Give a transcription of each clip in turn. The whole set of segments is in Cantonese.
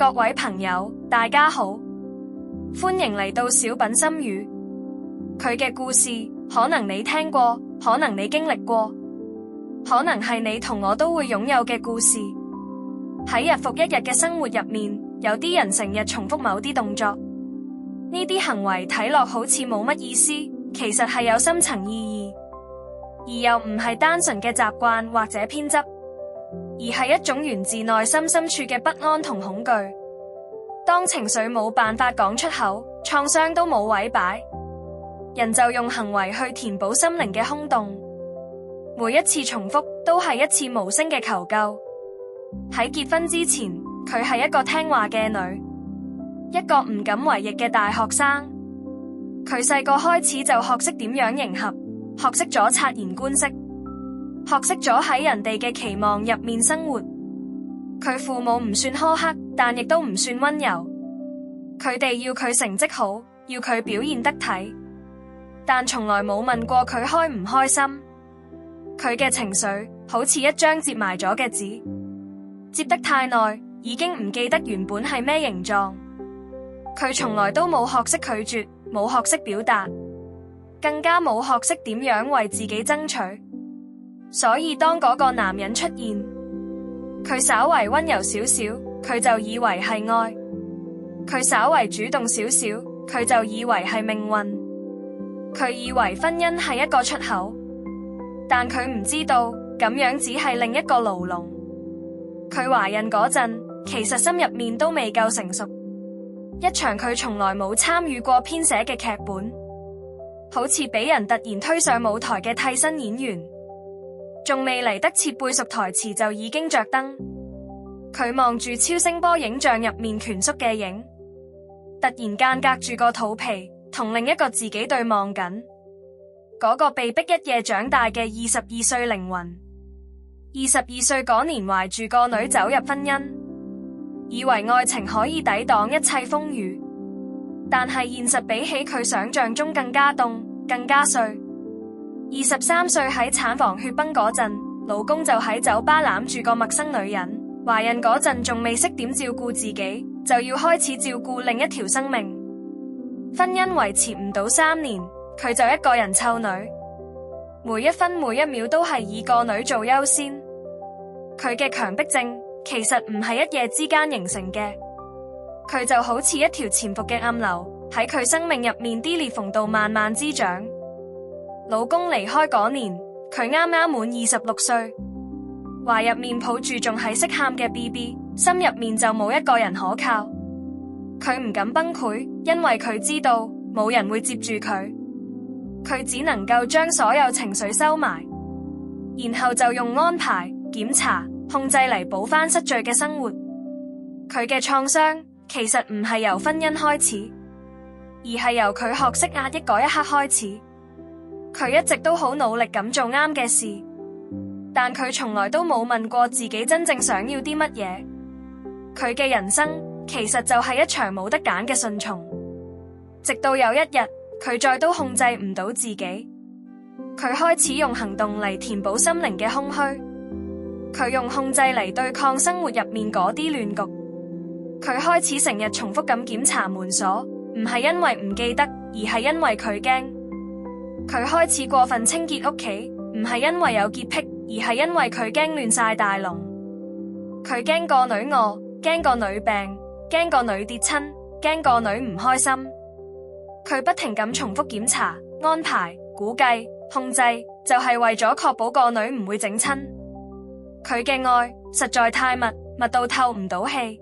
各位朋友，大家好，歡迎嚟到小品心語。佢嘅故事，可能你聽過，可能你經歷過，可能係你同我都會擁有嘅故事。喺日復一日嘅生活入面，有啲人成日重複某啲動作，呢啲行為睇落好似冇乜意思，其實係有深層意義，而又唔係單純嘅習慣或者偏執，而係一種源自內心深處嘅不安同恐懼。當情緒冇辦法講出口，創傷都冇位擺，人就用行為去填補心靈嘅空洞。每一次重複都係一次無聲嘅求救。喺結婚之前，佢係一個聽話嘅女，一個唔敢違逆嘅大學生。佢細個開始就學識點樣迎合，學識咗察言觀色，學識咗喺人哋嘅期望入面生活。佢父母唔算苛刻，但亦都唔算溫柔。佢哋要佢成績好，要佢表現得體，但從來冇問過佢開唔開心。佢嘅情緒好似一張摺埋咗嘅紙，摺得太耐，已經唔記得原本係咩形狀。佢從來都冇學識拒絕，冇學識表達，更加冇學識點樣為自己爭取。所以當嗰個男人出現，佢稍為溫柔少少，佢就以為係愛；佢稍為主動少少，佢就以為係命運。佢以為婚姻係一個出口，但佢唔知道咁樣只係另一個牢籠。佢懷孕嗰陣，其實心入面都未夠成熟，一場佢從來冇參與過編寫嘅劇本，好似俾人突然推上舞台嘅替身演員，仲未嚟得切背熟台詞就已經着燈。佢望住超聲波影像入面蜷縮嘅影，突然間隔住個肚皮，同另一個自己對望緊。嗰個被逼一夜長大嘅22歲靈魂，22歲嗰年懷住個女走入婚姻，以為愛情可以抵擋一切風雨，但係現實比起佢想象中更加凍，更加碎。23歲喺產房血崩嗰陣，老公就喺酒吧攬住個陌生女人。懷孕嗰陣仲未識點照顧自己，就要開始照顧另一條生命。婚姻維持唔到3年，佢就一個人湊女，每一分每一秒都係以個女做優先。佢嘅強迫症其實唔係一夜之間形成嘅，佢就好似一條潛伏嘅暗流，喺佢生命入面啲裂縫度慢慢滋長。老公離開嗰年，佢啱啱滿26歲，懷入面抱住仲係識喊嘅 BB， 心入面就冇一個人可靠。佢唔敢崩潰，因為佢知道冇人會接住佢。佢只能夠將所有情緒收埋，然後就用安排、檢查、控制嚟補翻失序嘅生活。佢嘅創傷其實唔係由婚姻開始，而係由佢學識壓抑嗰一刻開始。佢一直都好努力咁做啱嘅事，但佢從來都冇問過自己真正想要啲乜嘢。佢嘅人生其實就係一場冇得揀嘅順從，直到有一日佢再都控制唔到自己，佢開始用行動嚟填補心靈嘅空虛，佢用控制嚟對抗生活入面嗰啲亂局。佢開始成日重複咁檢查門鎖，唔係因為唔記得，而係因為佢驚。佢開始過分清潔屋企，唔係因為有潔癖，而係因為佢驚亂晒大龍。佢驚個女餓，驚個女病，驚個女跌親，驚個女唔開心。佢不停咁重複檢查、安排、估計、控制，就係為咗確保個女唔會整親。佢嘅愛實在太密，密到透唔到氣。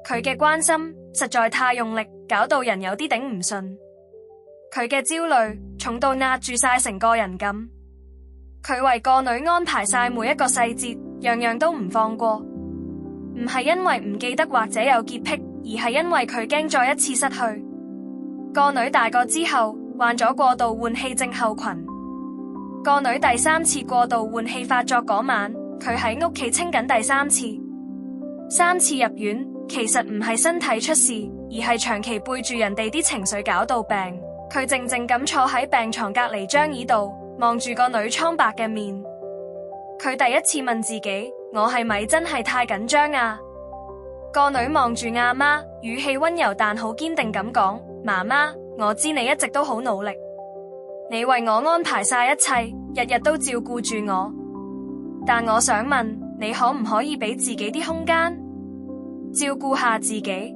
佢嘅關心實在太用力，搞到人有啲頂唔順。佢嘅焦慮重到壓住晒成個人咁。佢為個女安排晒每一個細節，樣樣都唔放過。唔係因為唔記得或者有潔癖，而係因為佢驚再一次失去。個女大個之後患咗過度換氣症候群。個女第3次過度換氣發作嗰晚，佢喺屋企清緊第3次。3次入院，其實唔係身體出事，而係長期背住人哋啲情緒搞到病。佢靜靜咁坐喺病床隔離張椅度，望住個女蒼白嘅面。佢第一次問自己：我係咪真係太緊張啊？個女望住阿媽，語氣溫柔但好堅定咁講：媽媽，我知你一直都好努力，你為我安排晒一切，日日都照顧住我。但我想問，你可唔可以俾自己啲空間，照顧下自己？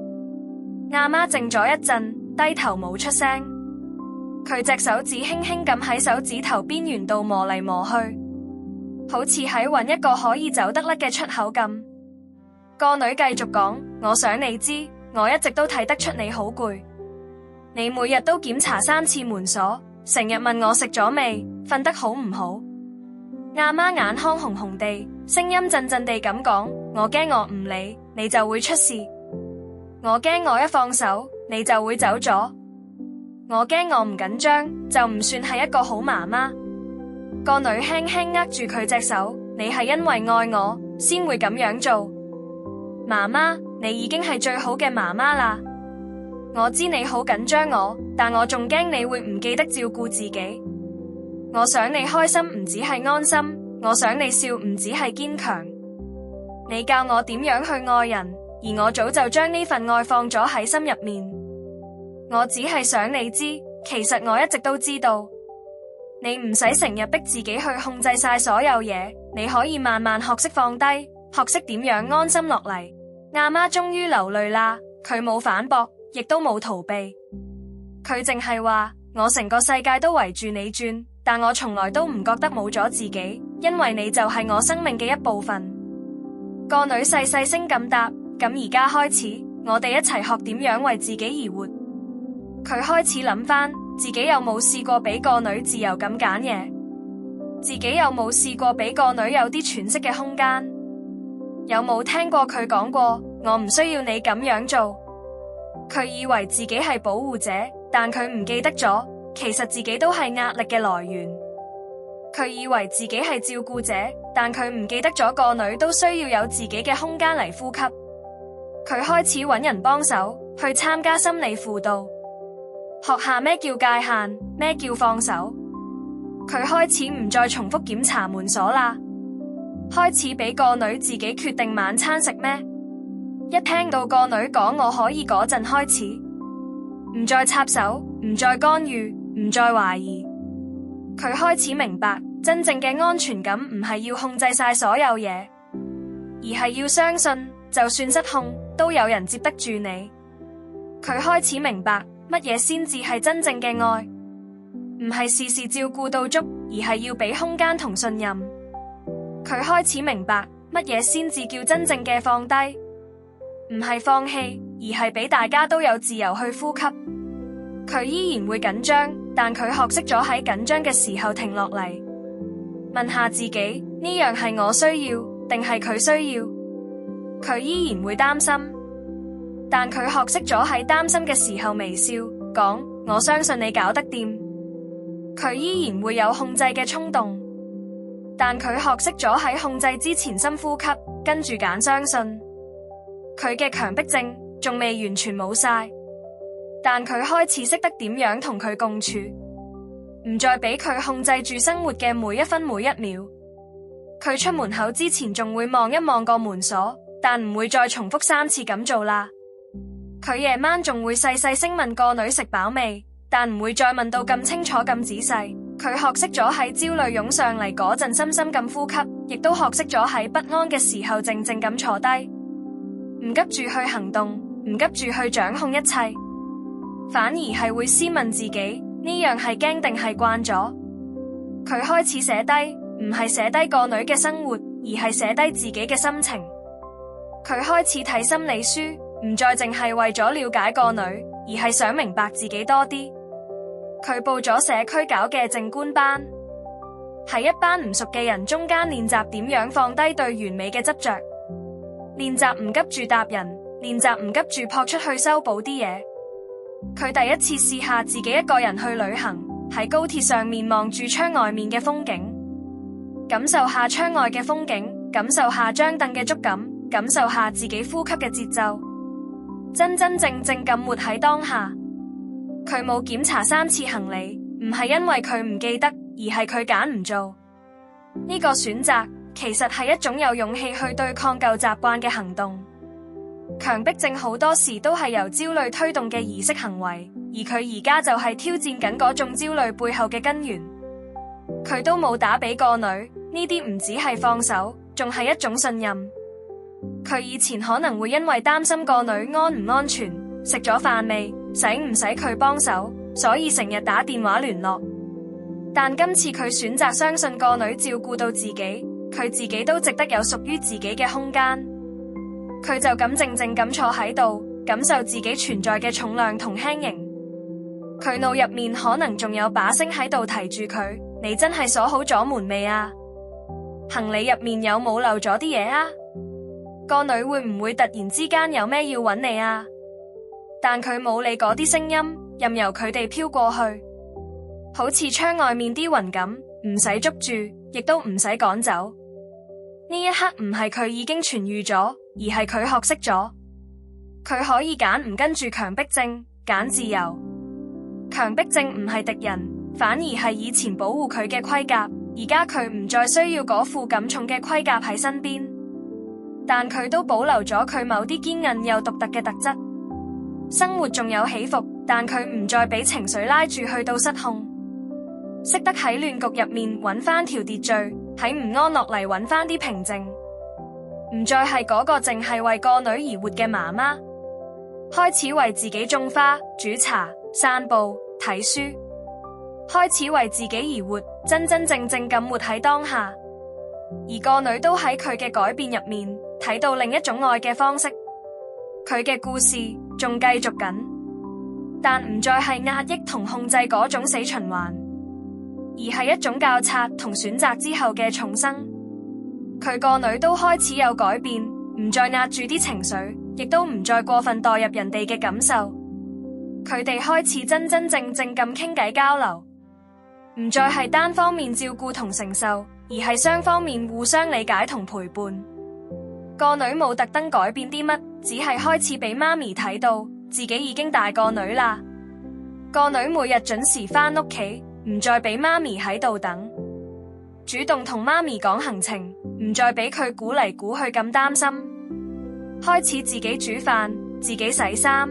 阿媽靜咗一陣，低頭冇出聲。佢隻手指輕輕咁喺手指頭邊緣度磨嚟磨去，好似喺揾一個可以走得甩嘅出口咁。個女繼續講：我想你知，我一直都睇得出你好攰。你每日都檢查3次門鎖，成日問我食咗未，瞓得好唔好。阿媽眼眶紅紅地，聲音震震地咁講：我驚我唔理你就會出事，我驚我一放手你就會走咗，我驚我唔緊張就唔算係一個好媽媽。個女輕輕握住佢隻手：你係因為愛我先會咁樣做。媽媽，你已經係最好嘅媽媽啦。我知你好緊張我，但我仲驚你會唔記得照顧自己。我想你開心唔止係安心，我想你笑唔止係堅強。你教我點樣去愛人，而我早就將呢份愛放咗喺心入面。我只係想你知，其實我一直都知道。你唔使成日逼自己去控制晒所有嘢，你可以慢慢學識放低，學識點樣安心落嚟。阿媽終於流淚啦，佢冇反駁，亦都冇逃避，佢淨係話：我成個世界都圍住你轉，但我從來都唔覺得冇咗自己，因為你就係我生命嘅一部分。個女細細聲咁答：咁而家開始，我哋一齊學點樣為自己而活。佢開始諗翻自己有冇試過俾個女自由咁揀嘢，自己有冇試過俾個女有啲喘息嘅空間，有冇聽過佢講過我唔需要你咁樣做。佢以為自己係保護者，但佢唔記得咗，其實自己都係壓力嘅來源。佢以為自己係照顧者，但佢唔記得咗個女都需要有自己嘅空間嚟呼吸。佢開始揾人幫手，去參加心理輔導，學下咩叫界限，咩叫放手。佢開始唔再重複檢查門鎖啦，開始俾個女自己決定晚餐食咩。一聽到個女講我可以嗰陣開始，唔再插手，唔再干預，唔再懷疑。佢開始明白，真正嘅安全感唔係要控制晒所有嘢，而係要相信，就算失控，都有人接得住你。佢開始明白，乜嘢先至係真正嘅愛，唔係事事照顧到足，而係要俾空間同信任。佢開始明白，乜嘢先至叫真正嘅放低，唔係放棄，而係俾大家都有自由去呼吸。佢依然會緊張，但佢學識咗喺緊張嘅時候停落嚟，問下自己，呢樣係我需要，定係佢需要？佢依然會擔心，但佢學識咗喺擔心嘅時候微笑，講我相信你搞得掂。佢依然會有控制嘅衝動，但佢學識咗喺控制之前深呼吸，跟住揀相信。佢嘅強迫症仲未完全冇晒，但佢開始識得點樣同佢共處，唔再俾佢控制住生活嘅每一分每一秒。佢出門口之前仲會望一望個門鎖，但唔會再重複3次咁做啦。佢夜晚仲會細細聲問個女食飽未，但唔會再問到咁清楚咁仔細。佢學識咗喺焦慮湧上嚟嗰陣深深咁呼吸，亦都學識咗喺不安嘅時候靜靜咁坐低，唔急住去行動，唔急住去掌控一切，反而係會先問自己，呢樣係驚定係慣咗。佢開始寫低，唔係寫低個女嘅生活，而係寫低自己嘅心情。佢開始睇心理書，唔再淨係為咗了解個女，而係想明白自己多啲。佢報咗社區搞嘅靜觀班，喺一班唔熟嘅人中間練習點樣放低對完美嘅執着，練習唔急住答人，練習唔急住撲出去修補啲嘢。佢第一次試下自己一個人去旅行，喺高鐵上面望住窗外面嘅風景，感受下窗外嘅風景，感受下張凳嘅觸感，感受下自己呼吸嘅節奏，真真正正咁活喺當下。佢冇檢查3次行李，唔係因為佢唔記得，而係佢揀唔做。呢個選擇其實係一種有勇氣去對抗舊習慣嘅行動。強迫症好多時都係由焦慮推動嘅儀式行為，而佢而家就係挑戰緊嗰種焦慮背後嘅根源。佢都冇打俾個女，呢啲唔止係放手，仲係一種信任。佢以前可能會因為擔心個女安唔安全，食咗飯未，使唔使佢幫手，所以成日打電話聯絡。但今次佢選擇相信個女照顧到自己，佢自己都值得有屬於自己嘅空間。佢就咁靜靜咁坐喺度，感受自己存在嘅重量同輕盈。佢腦入面可能仲有把聲喺度提住佢：你真係鎖好咗門未啊？行李入面有冇漏咗啲嘢啊？個女會唔會突然之間有咩要揾你啊？但佢冇理嗰啲聲音，任由佢哋飄過去，好似窗外面啲雲咁，唔使捉住，亦都唔使趕走。呢一刻唔係佢已經痊癒咗，而係佢學識咗，佢可以揀唔跟住強迫症，揀自由。強迫症唔係敵人，反而係以前保護佢嘅盔甲，而家佢唔再需要嗰副咁重嘅盔甲喺身邊，但佢都保留咗佢某啲堅韌又獨特嘅特質。生活仲有起伏，但佢唔再俾情緒拉住去到失控，識得喺亂局入面揾翻條秩序，喺唔安樂嚟揾翻啲平靜，唔再係嗰個淨係為個女而活嘅媽媽，開始為自己種花、煮茶、散步、睇書，開始為自己而活，真真正正咁活喺當下。而個女都喺佢嘅改變入面睇到另一種愛嘅方式，佢嘅故事仲繼續緊，但唔再係壓抑同控制嗰種死循環，而係一種覺察同選擇之後嘅重生。佢個女都開始有改變，唔再壓住啲情緒，亦都唔再過分代入人哋嘅感受。佢哋開始真真正正咁傾偈交流，唔再係單方面照顧同承受，而係雙方面互相理解同陪伴。個女冇特登改變啲乜，只係開始俾媽咪睇到自己已經大個女啦。個女每日準時返屋企，唔再俾媽咪喺度等，主動同媽咪講行程，唔再俾佢估嚟估去咁擔心，開始自己煮飯，自己洗衫，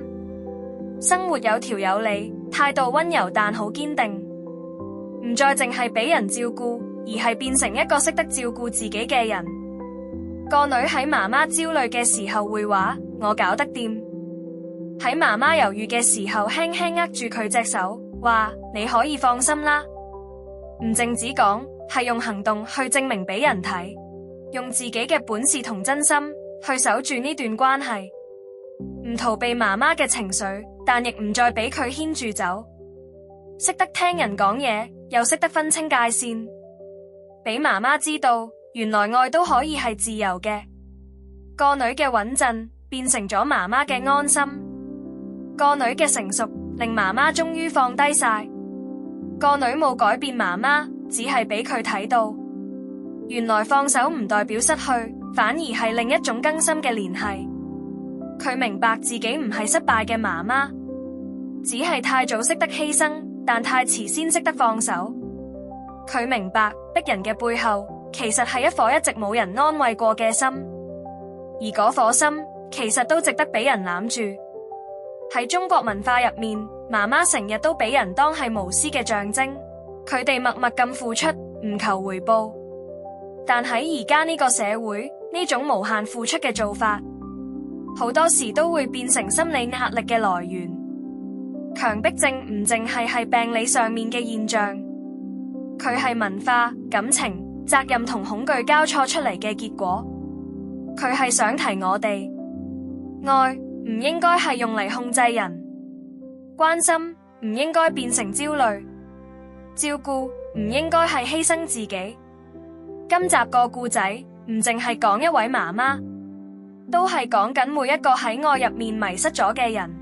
生活有條有理，態度溫柔但好堅定，唔再淨係俾人照顧，而係變成一個識得照顧自己嘅人。個女喺媽媽焦慮嘅時候會話：我搞得掂。喺媽媽猶豫嘅時候輕輕握住佢隻手，話：你可以放心啦。唔淨止講，係用行動去證明俾人睇，用自己嘅本事同真心去守住呢段關係，唔逃避媽媽嘅情緒，但亦唔再俾佢牽住走，識得聽人講嘢，又識得分清界線，俾媽媽知道原來愛都可以係自由嘅。個女嘅穩陣變成咗媽媽嘅安心，個女嘅成熟令媽媽終於放低晒。個女冇改變媽媽，只係俾佢睇到原來放手唔代表失去，反而係另一種更深嘅聯繫。佢明白自己唔係失敗嘅媽媽，只係太早識得犧牲，但太遲先識得放手。佢明白逼人嘅背後其實係一顆一直冇人安慰過嘅心，而嗰顆心其實都值得俾人攬住。喺中國文化入面，媽媽成日都俾人當係無私嘅象徵，佢哋默默咁付出，唔求回報。但喺而家呢個社會，呢種無限付出嘅做法，好多時都會變成心理壓力嘅來源。強迫症唔淨係病理上面嘅現象，佢係文化、感情、責任同恐懼交錯出嚟嘅結果。佢係想提我哋，愛唔應該係用嚟控制人，關心唔應該變成焦慮，照顧唔應該係犧牲自己。今集個故仔唔淨係講一位媽媽，都係講緊每一個喺愛入面迷失咗嘅人。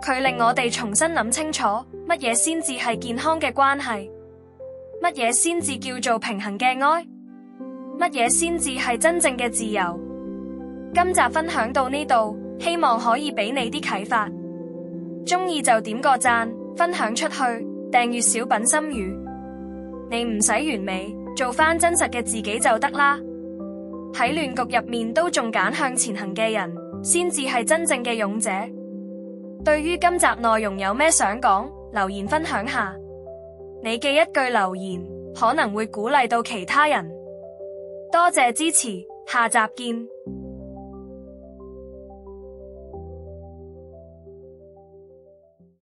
佢令我哋重新諗清楚，乜嘢先至係健康嘅關係，乜嘢先至叫做平衡嘅愛，乜嘢先至係真正嘅自由。今集分享到呢度，希望可以俾你啲啟發。鍾意就點個讚，分享出去，訂閱小品心語。你唔使完美，做返真實嘅自己就得啦。喺亂局入面都仲揀向前行嘅人，先至係真正嘅勇者。對於今集內容有咩想講，留言分享下。你嘅一句留言可能會鼓勵到其他人。多謝支持，下集見。